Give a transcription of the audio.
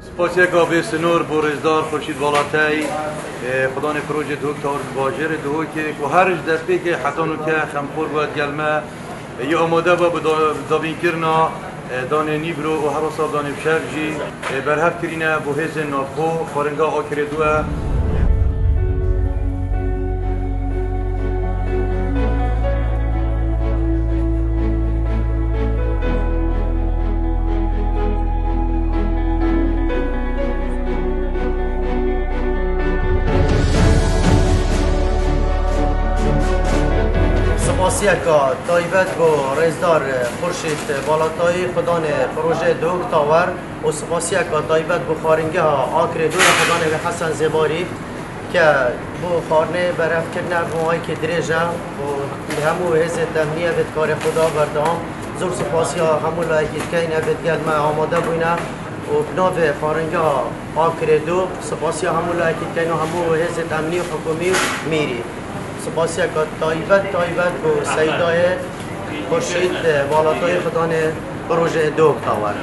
سپاسی که سنور بورزدار خورشید والاتای خدا نه پروژه دو تار باجر دو که هرج دسته که حتی نو که خمخور بود گلمه یا آماده با دابین کرنا دان نیبرو و هر صاحب دان بشرجی برهف کرینه بو هز نافخو خارنگا آکر دوه سپاسیکا تایبت با رزدار خورشید بالاتایی خدان پروژه دوک تاور و سپاسیکا تایبت با خارنگه آکر دو خدان به حسن زباری که با خارنه برف کردن بوهای که دریجه و همو هز تمنیه بید کار خدا بردام زور سپاسی همو لایکیت که اینه بید گلمه آماده بوینه و بناو خارنگه آکر دو سپاسی همو لایکیت که اینه همو هز تمنی حکومی میری سپاسی که تایبت با سیدای خورشید والاتای خدان پروژه دوک تاور